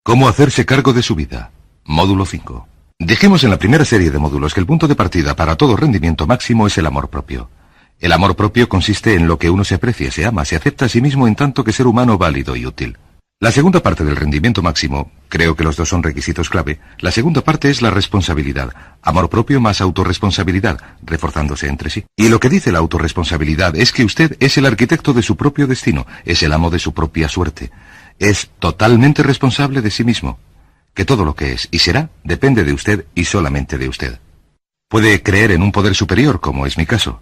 ¿Cómo hacerse cargo de su vida? Módulo 5. Dijimos en la primera serie de módulos que el punto de partida para todo rendimiento máximo es el amor propio. El amor propio consiste en lo que uno se aprecia, se ama, se acepta a sí mismo en tanto que ser humano válido y útil. La segunda parte del rendimiento máximo, creo que los dos son requisitos clave, la segunda parte es la responsabilidad. Amor propio más autorresponsabilidad, reforzándose entre sí. Y lo que dice la autorresponsabilidad es que usted es el arquitecto de su propio destino, es el amo de su propia suerte. Es totalmente responsable de sí mismo. Que todo lo que es y será depende de usted y solamente de usted. Puede creer en un poder superior, como es mi caso.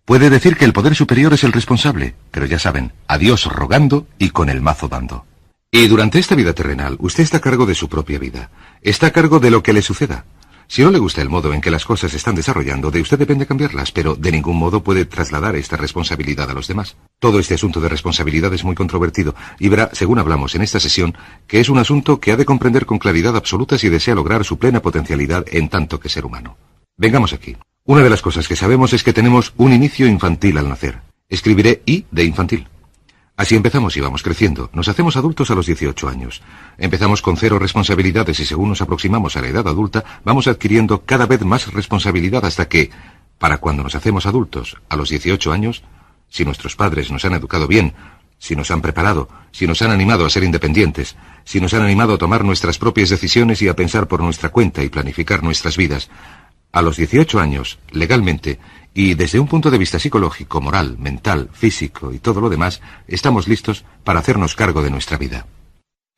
Puede decir que el poder superior es el responsable, pero ya saben, a Dios rogando y con el mazo dando. Y durante esta vida terrenal, usted está a cargo de su propia vida. Está a cargo de lo que le suceda. Si no le gusta el modo en que las cosas se están desarrollando, de usted depende cambiarlas, pero de ningún modo puede trasladar esta responsabilidad a los demás. Todo este asunto de responsabilidad es muy controvertido, y verá, según hablamos en esta sesión, que es un asunto que ha de comprender con claridad absoluta si desea lograr su plena potencialidad en tanto que ser humano. Vengamos aquí. Una de las cosas que sabemos es que tenemos un inicio infantil al nacer. Escribiré I de infantil. Así empezamos y vamos creciendo. Nos hacemos adultos a los 18 años. Empezamos con 0 responsabilidades y según nos aproximamos a la edad adulta, vamos adquiriendo cada vez más responsabilidad hasta que, para cuando nos hacemos adultos, a los 18 años, si nuestros padres nos han educado bien, si nos han preparado, si nos han animado a ser independientes, si nos han animado a tomar nuestras propias decisiones y a pensar por nuestra cuenta y planificar nuestras vidas, a los 18 años, legalmente, y desde un punto de vista psicológico, moral, mental, físico y todo lo demás, estamos listos para hacernos cargo de nuestra vida.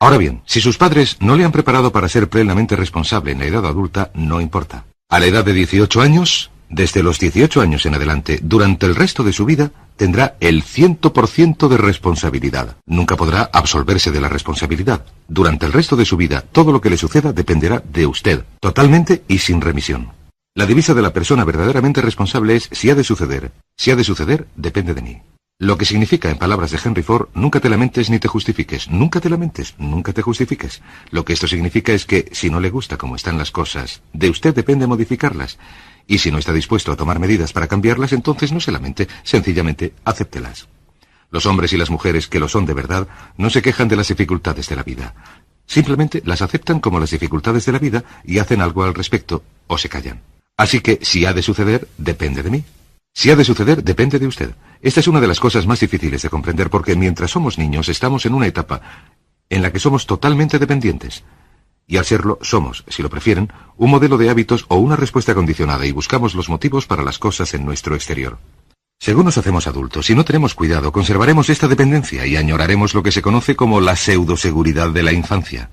Ahora bien, si sus padres no le han preparado para ser plenamente responsable en la edad adulta, no importa. A la edad de 18 años, desde los 18 años en adelante, durante el resto de su vida, tendrá el 100% de responsabilidad. Nunca podrá absolverse de la responsabilidad. Durante el resto de su vida, todo lo que le suceda dependerá de usted, totalmente y sin remisión. La divisa de la persona verdaderamente responsable es si ha de suceder. Si ha de suceder, depende de mí. Lo que significa, en palabras de Henry Ford, nunca te lamentes ni te justifiques. Nunca te lamentes, nunca te justifiques. Lo que esto significa es que, si no le gusta cómo están las cosas, de usted depende modificarlas. Y si no está dispuesto a tomar medidas para cambiarlas, entonces no se lamente, sencillamente acéptelas. Los hombres y las mujeres que lo son de verdad no se quejan de las dificultades de la vida. Simplemente las aceptan como las dificultades de la vida y hacen algo al respecto o se callan. Así que, si ha de suceder, depende de mí. Si ha de suceder, depende de usted. Esta es una de las cosas más difíciles de comprender porque mientras somos niños estamos en una etapa en la que somos totalmente dependientes. Y al serlo, somos, si lo prefieren, un modelo de hábitos o una respuesta condicionada y buscamos los motivos para las cosas en nuestro exterior. Según nos hacemos adultos, si no tenemos cuidado, conservaremos esta dependencia y añoraremos lo que se conoce como la pseudoseguridad de la infancia.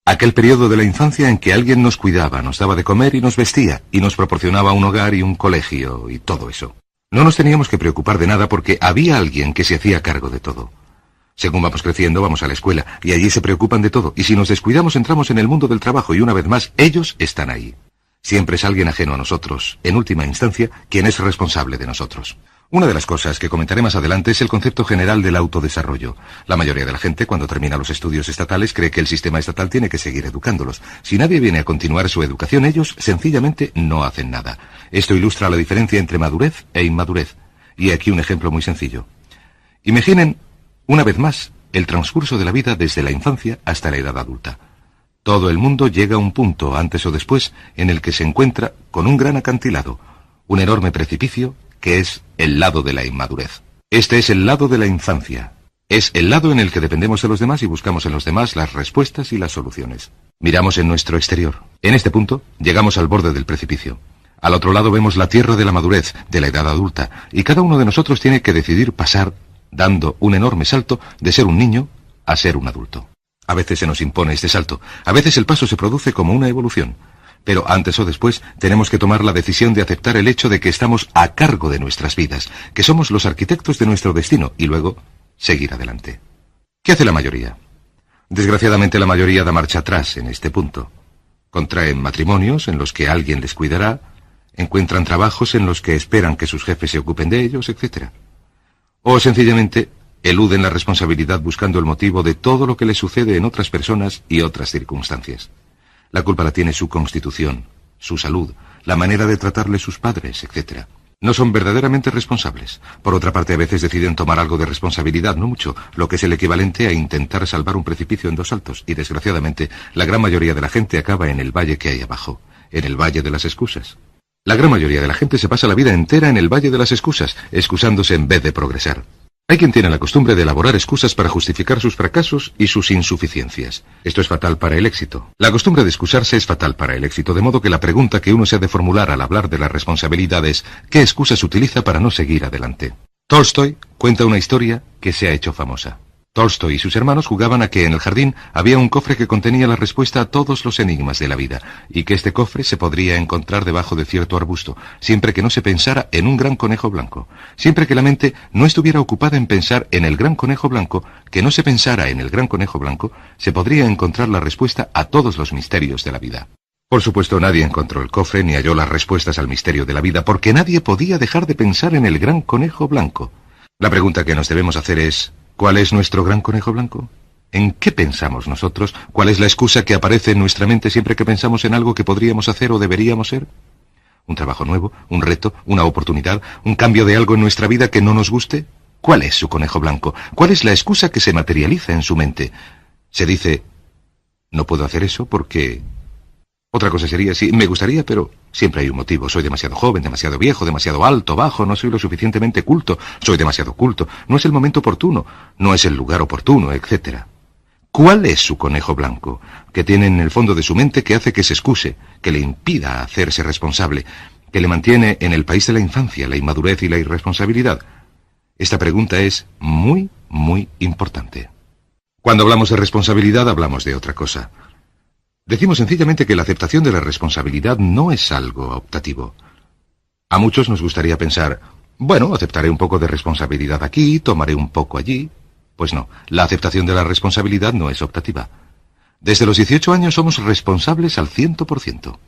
Aquel periodo de la infancia en que alguien nos cuidaba, nos daba de comer y nos vestía, y nos proporcionaba un hogar y un colegio, y todo eso. No nos teníamos que preocupar de nada porque había alguien que se hacía cargo de todo. Según vamos creciendo, vamos a la escuela, y allí se preocupan de todo, y si nos descuidamos entramos en el mundo del trabajo, y una vez más, ellos están ahí. Siempre es alguien ajeno a nosotros, en última instancia, quien es responsable de nosotros. Una de las cosas que comentaré más adelante es el concepto general del autodesarrollo. La mayoría de la gente, cuando termina los estudios estatales, cree que el sistema estatal tiene que seguir educándolos. Si nadie viene a continuar su educación, ellos sencillamente no hacen nada. Esto ilustra la diferencia entre madurez e inmadurez. Y aquí un ejemplo muy sencillo. Imaginen, una vez más, el transcurso de la vida desde la infancia hasta la edad adulta. Todo el mundo llega a un punto, antes o después, en el que se encuentra con un gran acantilado, un enorme precipicio, que es el lado de la inmadurez. Este es el lado de la infancia. Es el lado en el que dependemos de los demás y buscamos en los demás las respuestas y las soluciones. Miramos en nuestro exterior. En este punto, llegamos al borde del precipicio. Al otro lado vemos la tierra de la madurez, de la edad adulta, y cada uno de nosotros tiene que decidir pasar, dando un enorme salto de ser un niño a ser un adulto. A veces se nos impone este salto, a veces el paso se produce como una evolución. Pero antes o después tenemos que tomar la decisión de aceptar el hecho de que estamos a cargo de nuestras vidas, que somos los arquitectos de nuestro destino y luego seguir adelante. ¿Qué hace la mayoría? Desgraciadamente la mayoría da marcha atrás en este punto. Contraen matrimonios en los que alguien les cuidará, encuentran trabajos en los que esperan que sus jefes se ocupen de ellos, etc. O sencillamente eluden la responsabilidad buscando el motivo de todo lo que les sucede en otras personas y otras circunstancias. La culpa la tiene su constitución, su salud, la manera de tratarle sus padres, etc. No son verdaderamente responsables. Por otra parte, a veces deciden tomar algo de responsabilidad, no mucho, lo que es el equivalente a intentar salvar un precipicio en 2 saltos. Y desgraciadamente, la gran mayoría de la gente acaba en el valle que hay abajo, en el valle de las excusas. La gran mayoría de la gente se pasa la vida entera en el valle de las excusas, excusándose en vez de progresar. Hay quien tiene la costumbre de elaborar excusas para justificar sus fracasos y sus insuficiencias. Esto es fatal para el éxito. La costumbre de excusarse es fatal para el éxito, de modo que la pregunta que uno se ha de formular al hablar de la responsabilidad es ¿qué excusas utiliza para no seguir adelante? Tolstoy cuenta una historia que se ha hecho famosa. Tolstoy y sus hermanos jugaban a que en el jardín había un cofre que contenía la respuesta a todos los enigmas de la vida, y que este cofre se podría encontrar debajo de cierto arbusto, siempre que no se pensara en un gran conejo blanco. Siempre que la mente no estuviera ocupada en pensar en el gran conejo blanco, que no se pensara en el gran conejo blanco, se podría encontrar la respuesta a todos los misterios de la vida. Por supuesto, nadie encontró el cofre ni halló las respuestas al misterio de la vida, porque nadie podía dejar de pensar en el gran conejo blanco. La pregunta que nos debemos hacer es ¿cuál es nuestro gran conejo blanco? ¿En qué pensamos nosotros? ¿Cuál es la excusa que aparece en nuestra mente siempre que pensamos en algo que podríamos hacer o deberíamos ser? ¿Un trabajo nuevo? ¿Un reto? ¿Una oportunidad? ¿Un cambio de algo en nuestra vida que no nos guste? ¿Cuál es su conejo blanco? ¿Cuál es la excusa que se materializa en su mente? Se dice, no puedo hacer eso porque... Otra cosa sería, sí, me gustaría, pero siempre hay un motivo. Soy demasiado joven, demasiado viejo, demasiado alto, bajo, no soy lo suficientemente culto, soy demasiado culto, no es el momento oportuno, no es el lugar oportuno, etc. ¿Cuál es su conejo blanco que tiene en el fondo de su mente que hace que se excuse, que le impida hacerse responsable, que le mantiene en el país de la infancia, la inmadurez y la irresponsabilidad? Esta pregunta es muy, muy importante. Cuando hablamos de responsabilidad hablamos de otra cosa. Decimos sencillamente que la aceptación de la responsabilidad no es algo optativo. A muchos nos gustaría pensar, bueno, aceptaré un poco de responsabilidad aquí, tomaré un poco allí. Pues no, la aceptación de la responsabilidad no es optativa. Desde los 18 años somos responsables al 100%.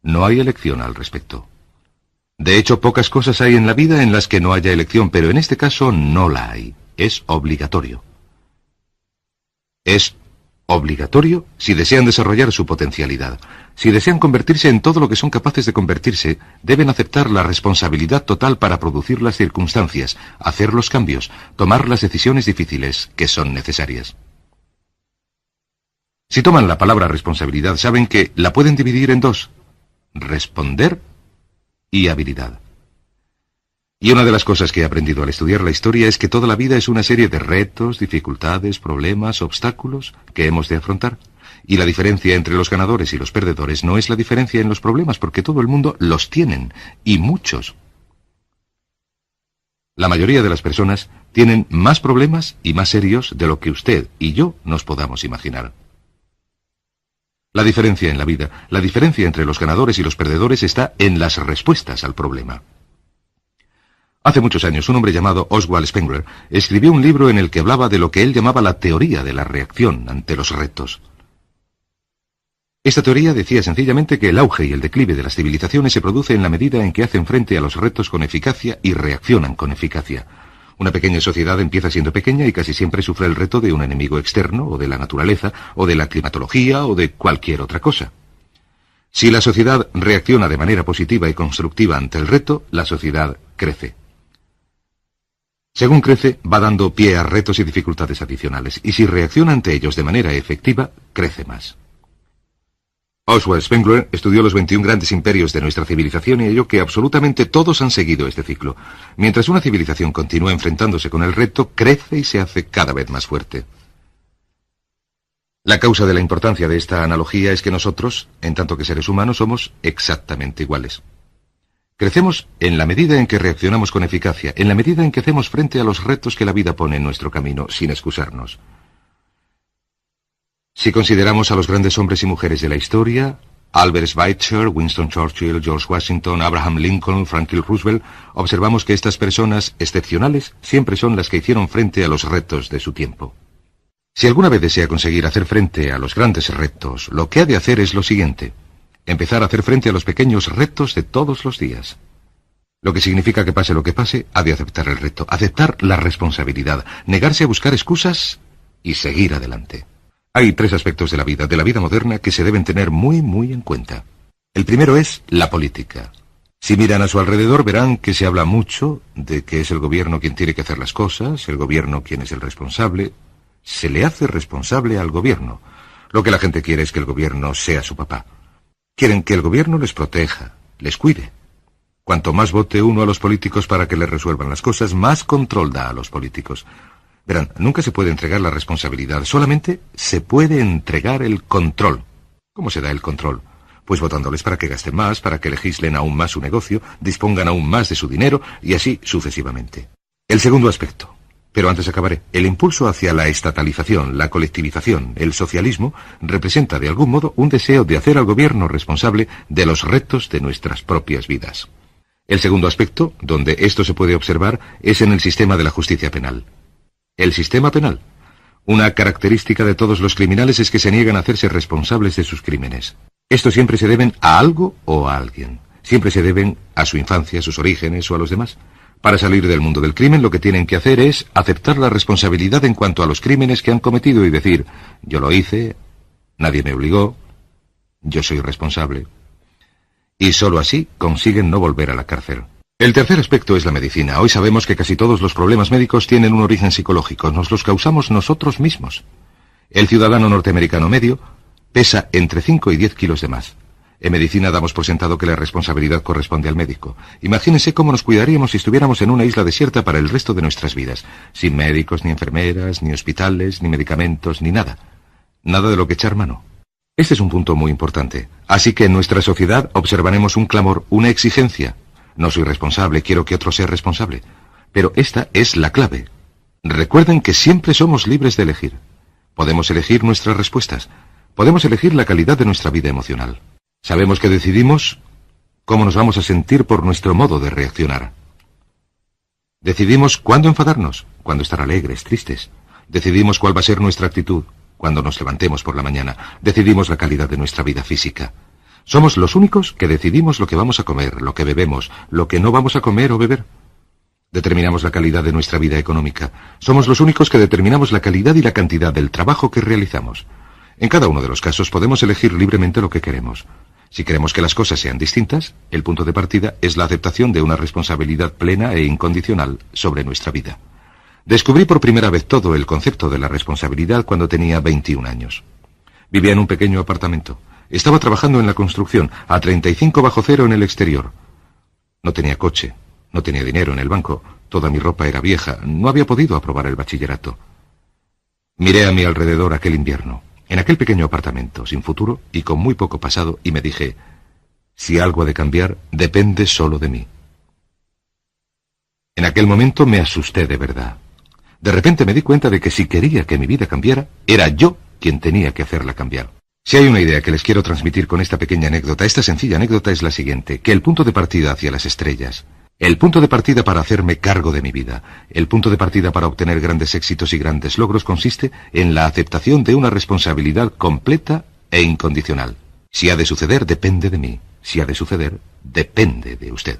No hay elección al respecto. De hecho, pocas cosas hay en la vida en las que no haya elección, pero en este caso no la hay. Es obligatorio. Es obligatorio si desean desarrollar su potencialidad. Si desean convertirse en todo lo que son capaces de convertirse, deben aceptar la responsabilidad total para producir las circunstancias, hacer los cambios, tomar las decisiones difíciles que son necesarias. Si toman la palabra responsabilidad, saben que la pueden dividir en 2: responder y habilidad. Y una de las cosas que he aprendido al estudiar la historia es que toda la vida es una serie de retos, dificultades, problemas, obstáculos que hemos de afrontar. Y la diferencia entre los ganadores y los perdedores no es la diferencia en los problemas, porque todo el mundo los tienen, y muchos. La mayoría de las personas tienen más problemas y más serios de lo que usted y yo nos podamos imaginar. La diferencia en la vida, la diferencia entre los ganadores y los perdedores está en las respuestas al problema. Hace muchos años, un hombre llamado Oswald Spengler escribió un libro en el que hablaba de lo que él llamaba la teoría de la reacción ante los retos. Esta teoría decía sencillamente que el auge y el declive de las civilizaciones se produce en la medida en que hacen frente a los retos con eficacia y reaccionan con eficacia. Una pequeña sociedad empieza siendo pequeña y casi siempre sufre el reto de un enemigo externo, o de la naturaleza, o de la climatología, o de cualquier otra cosa. Si la sociedad reacciona de manera positiva y constructiva ante el reto, la sociedad crece. Según crece, va dando pie a retos y dificultades adicionales, y si reacciona ante ellos de manera efectiva, crece más. Oswald Spengler estudió los 21 grandes imperios de nuestra civilización y halló que absolutamente todos han seguido este ciclo. Mientras una civilización continúa enfrentándose con el reto, crece y se hace cada vez más fuerte. La causa de la importancia de esta analogía es que nosotros, en tanto que seres humanos, somos exactamente iguales. Crecemos en la medida en que reaccionamos con eficacia, en la medida en que hacemos frente a los retos que la vida pone en nuestro camino, sin excusarnos. Si consideramos a los grandes hombres y mujeres de la historia, Albert Schweitzer, Winston Churchill, George Washington, Abraham Lincoln, Franklin Roosevelt, observamos que estas personas excepcionales siempre son las que hicieron frente a los retos de su tiempo. Si alguna vez desea conseguir hacer frente a los grandes retos, lo que ha de hacer es lo siguiente: empezar a hacer frente a los pequeños retos de todos los días. Lo que significa que pase lo que pase, ha de aceptar el reto, aceptar la responsabilidad, negarse a buscar excusas y seguir adelante. Hay 3 aspectos de la vida moderna, que se deben tener muy, muy en cuenta. El primero es la política. Si miran a su alrededor verán que se habla mucho de que es el gobierno quien tiene que hacer las cosas, el gobierno quien es el responsable. Se le hace responsable al gobierno. Lo que la gente quiere es que el gobierno sea su papá. Quieren que el gobierno les proteja, les cuide. Cuanto más vote uno a los políticos para que les resuelvan las cosas, más control da a los políticos. Verán, nunca se puede entregar la responsabilidad, solamente se puede entregar el control. ¿Cómo se da el control? Pues votándoles para que gasten más, para que legislen aún más su negocio, dispongan aún más de su dinero y así sucesivamente. El segundo aspecto, pero antes acabaré, el impulso hacia la estatalización, la colectivización, el socialismo, representa de algún modo un deseo de hacer al gobierno responsable de los retos de nuestras propias vidas. El segundo aspecto, donde esto se puede observar, es en el sistema de la justicia penal. El sistema penal. Una característica de todos los criminales es que se niegan a hacerse responsables de sus crímenes. Esto siempre se deben a algo o a alguien. Siempre se deben a su infancia, a sus orígenes o a los demás. Para salir del mundo del crimen lo que tienen que hacer es aceptar la responsabilidad en cuanto a los crímenes que han cometido y decir, yo lo hice, nadie me obligó, yo soy responsable. Y sólo así consiguen no volver a la cárcel. El tercer aspecto es la medicina. Hoy sabemos que casi todos los problemas médicos tienen un origen psicológico. Nos los causamos nosotros mismos. El ciudadano norteamericano medio pesa entre 5 y 10 kilos de más. En medicina damos por sentado que la responsabilidad corresponde al médico. Imagínense cómo nos cuidaríamos si estuviéramos en una isla desierta para el resto de nuestras vidas, sin médicos, ni enfermeras, ni hospitales, ni medicamentos, ni nada. Nada de lo que echar mano. Este es un punto muy importante. Así que en nuestra sociedad observaremos un clamor, una exigencia. No soy responsable, quiero que otro sea responsable. Pero esta es la clave. Recuerden que siempre somos libres de elegir. Podemos elegir nuestras respuestas. Podemos elegir la calidad de nuestra vida emocional. Sabemos que decidimos cómo nos vamos a sentir por nuestro modo de reaccionar. Decidimos cuándo enfadarnos, cuándo estar alegres, tristes. Decidimos cuál va a ser nuestra actitud cuando nos levantemos por la mañana. Decidimos la calidad de nuestra vida física. Somos los únicos que decidimos lo que vamos a comer, lo que bebemos, lo que no vamos a comer o beber. Determinamos la calidad de nuestra vida económica. Somos los únicos que determinamos la calidad y la cantidad del trabajo que realizamos. En cada uno de los casos podemos elegir libremente lo que queremos. Si queremos que las cosas sean distintas, el punto de partida es la aceptación de una responsabilidad plena e incondicional sobre nuestra vida. Descubrí por primera vez todo el concepto de la responsabilidad cuando tenía 21 años. Vivía en un pequeño apartamento. Estaba trabajando en la construcción, a 35 bajo cero en el exterior. No tenía coche, no tenía dinero en el banco, toda mi ropa era vieja, no había podido aprobar el bachillerato. Miré a mi alrededor aquel invierno, en aquel pequeño apartamento, sin futuro y con muy poco pasado, y me dije, si algo ha de cambiar, depende solo de mí. En aquel momento me asusté de verdad. De repente me di cuenta de que si quería que mi vida cambiara, era yo quien tenía que hacerla cambiar. Si hay una idea que les quiero transmitir con esta pequeña anécdota, esta sencilla anécdota es la siguiente, que el punto de partida hacia las estrellas, el punto de partida para hacerme cargo de mi vida, el punto de partida para obtener grandes éxitos y grandes logros consiste en la aceptación de una responsabilidad completa e incondicional. Si ha de suceder, depende de mí. Si ha de suceder, depende de usted.